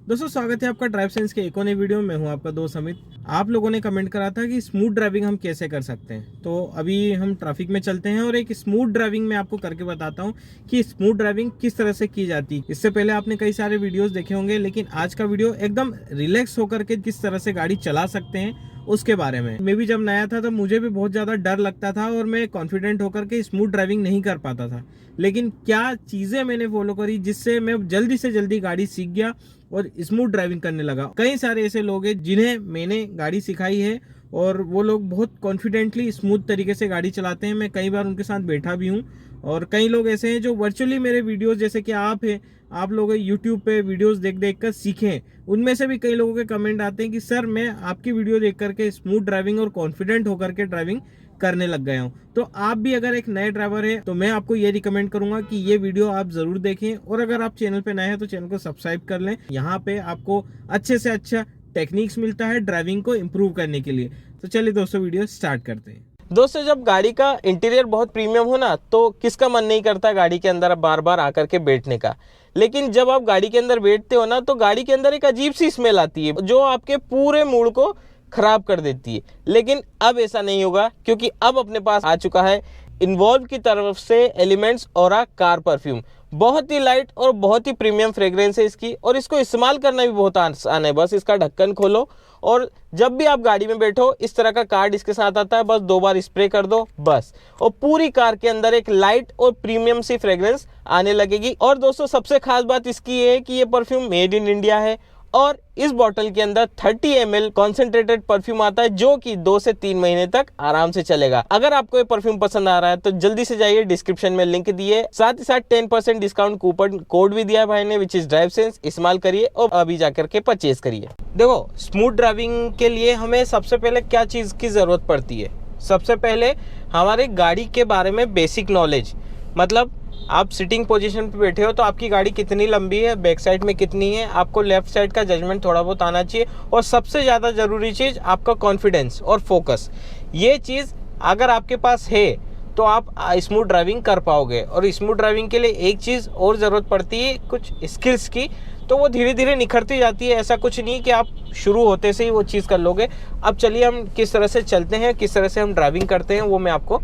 दोस्तों स्वागत है आपका ड्राइव सेंस के एक और नई वीडियो में। मैं हूं आपका दोस्त अमित। आप लोगों ने कमेंट करा था कि स्मूथ ड्राइविंग हम कैसे कर सकते हैं, तो अभी हम ट्रैफिक में चलते हैं और एक स्मूथ ड्राइविंग में आपको करके बताता हूं कि स्मूथ ड्राइविंग किस तरह से की जाती है। इससे पहले आपने कई सारे वीडियोस देखे होंगे, लेकिन आज का वीडियो एकदम रिलैक्स होकर के किस तरह से गाड़ी चला सकते हैं उसके बारे में। मैं भी जब नया था तो मुझे भी बहुत ज़्यादा डर लगता था और मैं कॉन्फिडेंट होकर के स्मूथ ड्राइविंग नहीं कर पाता था। लेकिन क्या चीज़ें मैंने फॉलो करी जिससे मैं जल्दी से जल्दी गाड़ी सीख गया और स्मूथ ड्राइविंग करने लगा। कई सारे ऐसे लोग हैं जिन्हें मैंने गाड़ी सिखाई है और वो लोग बहुत कॉन्फिडेंटली स्मूथ तरीके से गाड़ी चलाते हैं। मैं कई बार उनके साथ बैठा भी हूँ। और कई लोग ऐसे हैं जो वर्चुअली मेरे वीडियोस, जैसे कि आप हैं, आप लोग यूट्यूब पे वीडियोस देख देख कर सीखें। उनमें से भी कई लोगों के कमेंट आते हैं कि सर मैं आपकी वीडियो देख करके स्मूथ ड्राइविंग और कॉन्फिडेंट होकर के ड्राइविंग करने लग गया हूं। तो आप भी अगर एक नए ड्राइवर है तो मैं आपको ये रिकमेंड करूंगा कि ये वीडियो आप जरूर देखें, और अगर आप चैनल पे नए हैं तो चैनल को सब्सक्राइब कर लें। यहाँ पे आपको अच्छे से अच्छा टेक्निक्स मिलता है ड्राइविंग को इम्प्रूव करने के लिए। तो चलिए दोस्तों वीडियो स्टार्ट करते हैं। दोस्तों, जब गाड़ी का इंटीरियर बहुत प्रीमियम हो ना, तो किसका मन नहीं करता गाड़ी के अंदर बार बार आकर के बैठने का। लेकिन जब आप गाड़ी के अंदर बैठते हो ना, तो गाड़ी के अंदर एक अजीब सी स्मेल आती है जो आपके पूरे मूड को खराब कर देती है। लेकिन अब ऐसा नहीं होगा, क्योंकि अब अपने पास आ चुका है इन्वॉल्व की तरफ से एलिमेंट्स ऑरा कार परफ्यूम। बहुत ही लाइट और बहुत ही प्रीमियम फ्रेग्रेंस है इसकी, और इसको इस्तेमाल करना भी बहुत आसान है। बस इसका ढक्कन खोलो और जब भी आप गाड़ी में बैठो, इस तरह का कार्ड इसके साथ आता है, बस 2 बार स्प्रे कर दो बस, और पूरी कार के अंदर एक लाइट और प्रीमियम सी फ्रेग्रेंस आने लगेगी। और दोस्तों, सबसे खास बात इसकी है कि ये परफ्यूम मेड इन इंडिया है, और इस बॉटल के अंदर 30 ml कॉन्सेंट्रेटेड परफ्यूम आता है, जो कि 2 से 3 महीने तक आराम से चलेगा। अगर आपको ये परफ्यूम पसंद आ रहा है तो जल्दी से जाइए, डिस्क्रिप्शन में लिंक दिए, साथ ही साथ 10% डिस्काउंट कूपन कोड भी दिया है भाई ने, विच इज ड्राइव सेंस। इस्तेमाल करिए और अभी जाकर के परचेज करिए। देखो, स्मूथ ड्राइविंग के लिए हमें सबसे पहले क्या चीज़ की ज़रूरत पड़ती है। सबसे पहले हमारे गाड़ी के बारे में बेसिक नॉलेज, मतलब आप सिटिंग पोजीशन पे बैठे हो तो आपकी गाड़ी कितनी लंबी है, बैक साइड में कितनी है, आपको लेफ्ट साइड का जजमेंट थोड़ा बहुत आना चाहिए। और सबसे ज़्यादा ज़रूरी चीज़ आपका कॉन्फिडेंस और फोकस। ये चीज़ अगर आपके पास है तो आप स्मूथ ड्राइविंग कर पाओगे। और स्मूथ ड्राइविंग के लिए एक चीज़ और ज़रूरत पड़ती है, कुछ स्किल्स की, तो वो धीरे धीरे निखरती जाती है। ऐसा कुछ नहीं कि आप शुरू होते से ही वो चीज़ कर लोगे। अब चलिए हम किस तरह से चलते हैं, किस तरह से हम ड्राइविंग करते हैं, वो मैं आपको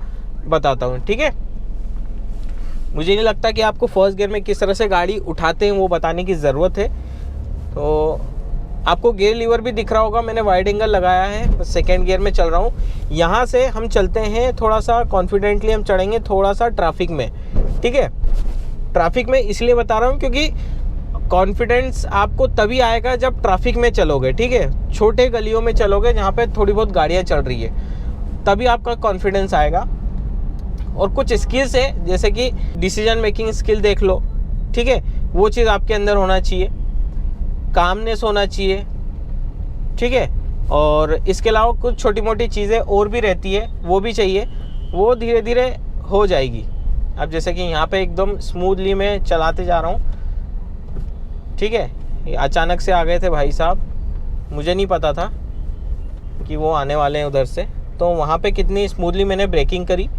बताता हूँ, ठीक है। मुझे नहीं लगता कि आपको फर्स्ट गियर में किस तरह से गाड़ी उठाते हैं वो बताने की ज़रूरत है। तो आपको गियर लीवर भी दिख रहा होगा, मैंने वाइड एंगल लगाया है, सेकेंड गियर में चल रहा हूँ। यहाँ से हम चलते हैं थोड़ा सा कॉन्फिडेंटली, हम चढ़ेंगे थोड़ा सा ट्रैफिक में, ठीक है। ट्रैफिक में इसलिए बता रहा हूँ क्योंकि कॉन्फिडेंस आपको तभी आएगा जब ट्रैफिक में चलोगे, ठीक है। छोटे गलियों में चलोगे जहाँ पे थोड़ी बहुत गाड़ियाँ चल रही है, तभी आपका कॉन्फिडेंस आएगा। और कुछ स्किल्स है, जैसे कि डिसीजन मेकिंग स्किल देख लो, ठीक है, वो चीज़ आपके अंदर होना चाहिए। कामनेस होना चाहिए, ठीक है। और इसके अलावा कुछ छोटी मोटी चीज़ें और भी रहती है, वो भी चाहिए, वो धीरे धीरे हो जाएगी। अब जैसे कि यहाँ पे एकदम स्मूथली मैं चलाते जा रहा हूँ, ठीक है। अचानक से आ गए थे भाई साहब, मुझे नहीं पता था कि वो आने वाले हैं उधर से, तो वहाँ पे कितनी स्मूथली मैंने ब्रेकिंग करी,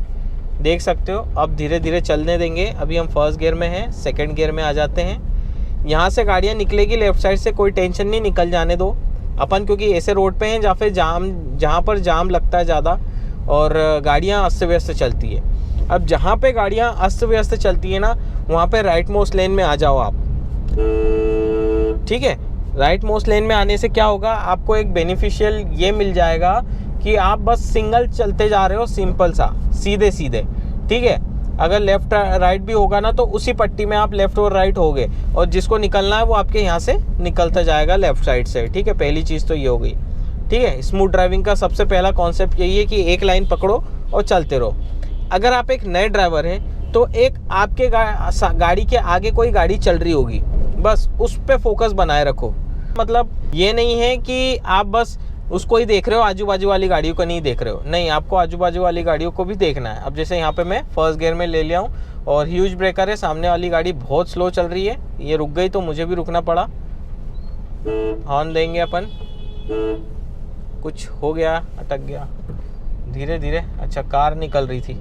देख सकते हो। अब धीरे धीरे चलने देंगे। अभी हम फर्स्ट गियर में हैं, सेकंड गियर में आ जाते हैं। यहाँ से गाड़ियाँ निकलेगी लेफ़्ट साइड से, कोई टेंशन नहीं, निकल जाने दो अपन, क्योंकि ऐसे रोड पे हैं जहाँ पर जाम लगता है ज़्यादा और गाड़ियाँ अस्त व्यस्त चलती है। अब जहाँ पे गाड़ियाँ अस्त व्यस्त चलती है ना, वहाँ पे राइट मोस्ट लेन में आ जाओ आप, ठीक है। राइट मोस्ट लेन में आने से क्या होगा, आपको एक बेनिफिशियल ये मिल जाएगा कि आप बस सिंगल चलते जा रहे हो, सिंपल सा, सीधे सीधे, ठीक है। अगर लेफ्ट राइट भी होगा ना, तो उसी पट्टी में आप लेफ्ट और राइट होगे, और जिसको निकलना है वो आपके यहाँ से निकलता जाएगा लेफ्ट साइड से, ठीक है। पहली चीज़ तो ये हो गई, ठीक है। स्मूथ ड्राइविंग का सबसे पहला कॉन्सेप्ट यही है कि एक लाइन पकड़ो और चलते रहो। अगर आप एक नए ड्राइवर हैं तो एक आपके गाड़ी के आगे कोई गाड़ी चल रही होगी, बस उस पर फोकस बनाए रखो। मतलब ये नहीं है कि आप बस उसको ही देख रहे हो, आजू बाजू वाली गाड़ियों को नहीं देख रहे हो, नहीं, आपको आजू बाजू वाली गाड़ियों को भी देखना है। अब जैसे यहाँ पे मैं फर्स्ट गियर में ले लिया हूँ और ह्यूज ब्रेकर है, सामने वाली गाड़ी बहुत स्लो चल रही है, ये रुक गई तो मुझे भी रुकना पड़ा। हॉर्न देंगे अपन, कुछ हो गया, अटक गया, धीरे धीरे। अच्छा, कार निकल रही थी,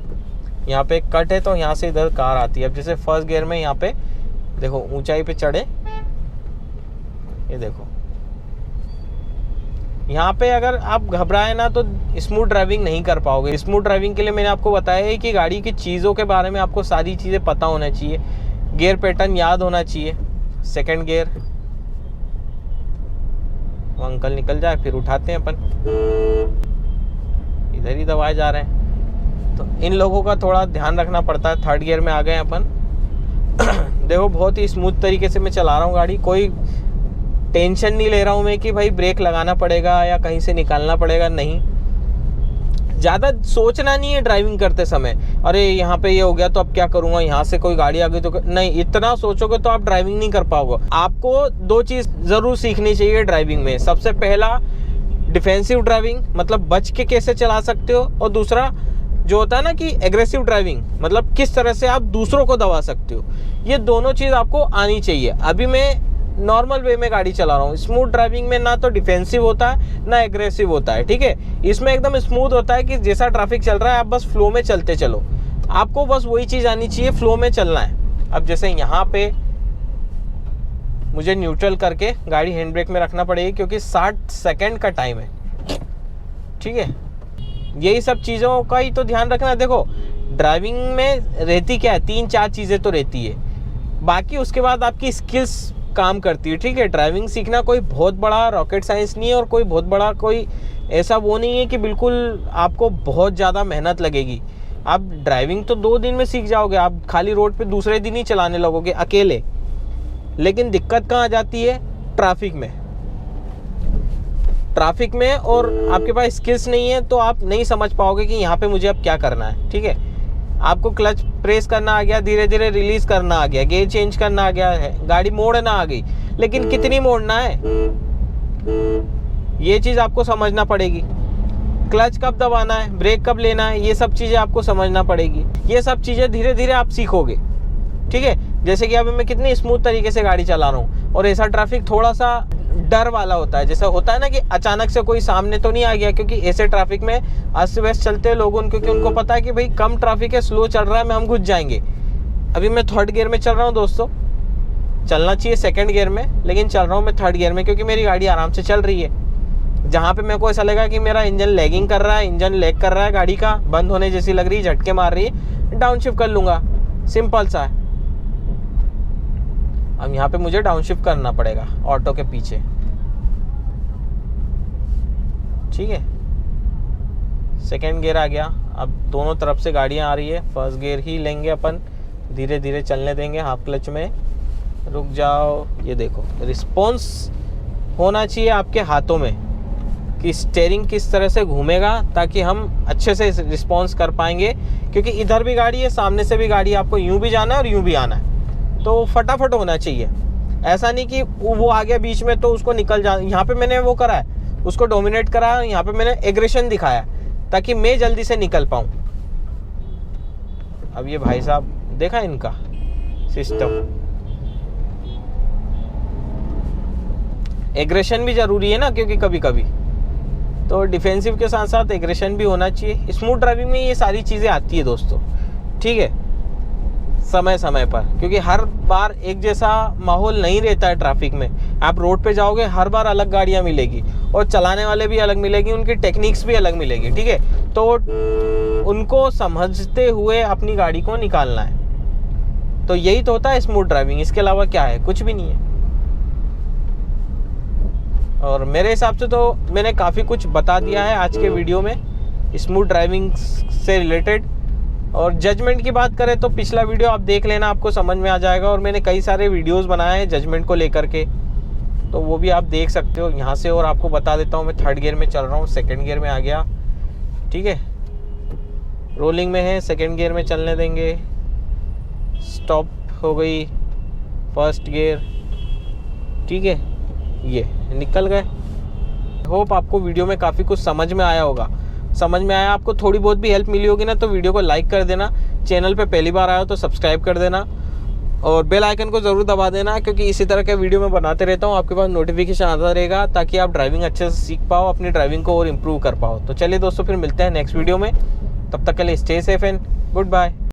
यहाँ पे एक कट है तो यहाँ से इधर कार आती है। अब जैसे फर्स्ट गियर में यहाँ पे देखो ऊंचाई पे चढ़े, ये देखो, यहाँ पे अगर आप घबराए ना तो स्मूथ ड्राइविंग नहीं कर पाओगे। स्मूथ ड्राइविंग के लिए मैंने आपको बताया है कि गाड़ी की चीज़ों के बारे में आपको सारी चीज़ें पता होना चाहिए, गियर पैटर्न याद होना चाहिए। सेकंड गियर, वो अंकल निकल जाए फिर उठाते हैं अपन, इधर ही दबाए जा रहे हैं, तो इन लोगों का थोड़ा ध्यान रखना पड़ता है। थर्ड गियर में आ गए अपन। देखो बहुत ही स्मूथ तरीके से मैं चला रहा हूँ गाड़ी, कोई टेंशन नहीं ले रहा हूँ मैं कि भाई ब्रेक लगाना पड़ेगा या कहीं से निकालना पड़ेगा, नहीं। ज़्यादा सोचना नहीं है ड्राइविंग करते समय, अरे यहाँ पे ये हो गया तो अब क्या करूँगा, यहाँ से कोई गाड़ी आ गई तो नहीं। इतना सोचोगे तो आप ड्राइविंग नहीं कर पाओगे। आपको दो चीज़ ज़रूर सीखनी चाहिए ड्राइविंग में। सबसे पहला डिफेंसिव ड्राइविंग, मतलब बच के कैसे चला सकते हो, और दूसरा जो होता है ना कि एग्रेसिव ड्राइविंग, मतलब किस तरह से आप दूसरों को दबा सकते हो। ये दोनों चीज़ आपको आनी चाहिए। अभी मैं नॉर्मल वे में गाड़ी चला रहा हूँ। स्मूथ ड्राइविंग में ना तो डिफेंसिव होता है ना एग्रेसिव होता है, ठीक है। इसमें एकदम स्मूथ होता है कि जैसा ट्रैफिक चल रहा है आप बस फ्लो में चलते चलो। आपको बस वही चीज़ आनी चाहिए, फ्लो में चलना है। अब जैसे यहाँ पे मुझे न्यूट्रल करके गाड़ी हैंड ब्रेक में रखना पड़ेगी क्योंकि 60 सेकेंड का टाइम है, ठीक है। यही सब चीज़ों का ही तो ध्यान रखना। देखो ड्राइविंग में रहती क्या है, 3-4 चीज़ें तो रहती है, बाकी उसके बाद आपकी स्किल्स काम करती है, ठीक है। ड्राइविंग सीखना कोई बहुत बड़ा रॉकेट साइंस नहीं है, और कोई बहुत बड़ा कोई ऐसा वो नहीं है कि बिल्कुल आपको बहुत ज़्यादा मेहनत लगेगी। आप ड्राइविंग तो 2 दिन में सीख जाओगे, आप खाली रोड पे दूसरे दिन ही चलाने लगोगे अकेले। लेकिन दिक्कत कहाँ आ जाती है, ट्रैफिक में, और आपके पास स्किल्स नहीं है तो आप नहीं समझ पाओगे कि यहाँ पे मुझे अब क्या करना है, ठीक है। आपको क्लच प्रेस करना आ गया, धीरे धीरे रिलीज करना आ गया, गियर चेंज करना आ गया है, गाड़ी मोड़ना आ गई, लेकिन कितनी मोड़ना है ये चीज़ आपको समझना पड़ेगी। क्लच कब दबाना है, ब्रेक कब लेना है, ये सब चीज़ें आपको समझना पड़ेगी। ये सब चीज़ें धीरे धीरे आप सीखोगे, ठीक है। जैसे कि अभी मैं कितनी स्मूथ तरीके से गाड़ी चला रहा हूँ, और ऐसा ट्रैफिक थोड़ा सा डर वाला होता है, जैसा होता है ना कि अचानक से कोई सामने तो नहीं आ गया, क्योंकि ऐसे ट्रैफिक में अस्त व्यस्त चलते हैं लोगों, क्योंकि उनको पता है कि भाई कम ट्रैफिक है, स्लो चल रहा है, में हम घुस जाएंगे। अभी मैं थर्ड गियर में चल रहा हूँ दोस्तों, चलना चाहिए सेकंड गियर में, लेकिन चल रहा हूँ मैं थर्ड गियर में क्योंकि मेरी गाड़ी आराम से चल रही है। जहाँ पे मेरे को ऐसा लगा कि मेरा इंजन लैगिंग कर रहा है, इंजन लैग कर रहा है, गाड़ी का बंद होने जैसी लग रही है, झटके मार रही है, डाउन शिफ्ट कर लूँगा, सिंपल सा है। अब यहाँ पे मुझे डाउन शिफ्ट करना पड़ेगा ऑटो के पीछे, ठीक है। सेकेंड गियर आ गया, अब दोनों तरफ से गाड़ियाँ आ रही है, फर्स्ट गियर ही लेंगे अपन, धीरे धीरे चलने देंगे हाफ क्लच में। रुक जाओ, ये देखो रिस्पॉन्स होना चाहिए आपके हाथों में कि स्टीयरिंग किस तरह से घूमेगा, ताकि हम अच्छे से रिस्पॉन्स कर पाएंगे, क्योंकि इधर भी गाड़ी है, सामने से भी गाड़ी है, आपको यूँ भी जाना है और यूँ भी आना है, तो फटाफट होना चाहिए। ऐसा नहीं कि वो आ गया बीच में तो उसको निकल जा। यहाँ पे मैंने वो करा है, उसको डोमिनेट करा, यहाँ पे मैंने एग्रेशन दिखाया ताकि मैं जल्दी से निकल पाऊँ। अब ये भाई साहब देखा इनका सिस्टम, एग्रेशन भी ज़रूरी है ना, क्योंकि कभी कभी तो डिफेंसिव के साथ साथ एग्रेशन भी होना चाहिए। स्मूथ ड्राइविंग में ये सारी चीज़ें आती है दोस्तों, ठीक है, समय समय पर, क्योंकि हर बार एक जैसा माहौल नहीं रहता है ट्रैफिक में। आप रोड पे जाओगे हर बार अलग गाड़ियाँ मिलेगी, और चलाने वाले भी अलग मिलेगी, उनकी टेक्निक्स भी अलग मिलेगी, ठीक है। तो उनको समझते हुए अपनी गाड़ी को निकालना है, तो यही तो होता है स्मूथ ड्राइविंग। इसके अलावा क्या है, कुछ भी नहीं है। और मेरे हिसाब से तो मैंने काफ़ी कुछ बता दिया है आज के वीडियो में स्मूथ ड्राइविंग से रिलेटेड। और जजमेंट की बात करें तो पिछला वीडियो आप देख लेना, आपको समझ में आ जाएगा, और मैंने कई सारे वीडियोस बनाए हैं जजमेंट को लेकर के, तो वो भी आप देख सकते हो यहाँ से। और आपको बता देता हूँ मैं थर्ड गियर में चल रहा हूँ, सेकंड गियर में आ गया, ठीक है, रोलिंग में है, सेकंड गियर में चलने देंगे, स्टॉप हो गई फर्स्ट गियर, ठीक है, ये निकल गए। होप आपको वीडियो में काफ़ी कुछ समझ में आया होगा। समझ में आया, आपको थोड़ी बहुत भी हेल्प मिली होगी ना, तो वीडियो को लाइक कर देना, चैनल पे पहली बार आया हो तो सब्सक्राइब कर देना, और बेल आइकन को ज़रूर दबा देना, क्योंकि इसी तरह के वीडियो मैं बनाते रहता हूँ, आपके पास नोटिफिकेशन आता रहेगा, ताकि आप ड्राइविंग अच्छे से सीख पाओ, अपनी ड्राइविंग को और इम्प्रूव कर पाओ। तो चलिए दोस्तों, फिर मिलते हैं नेक्स्ट वीडियो में, तब तक के लिए stay safe and good bye.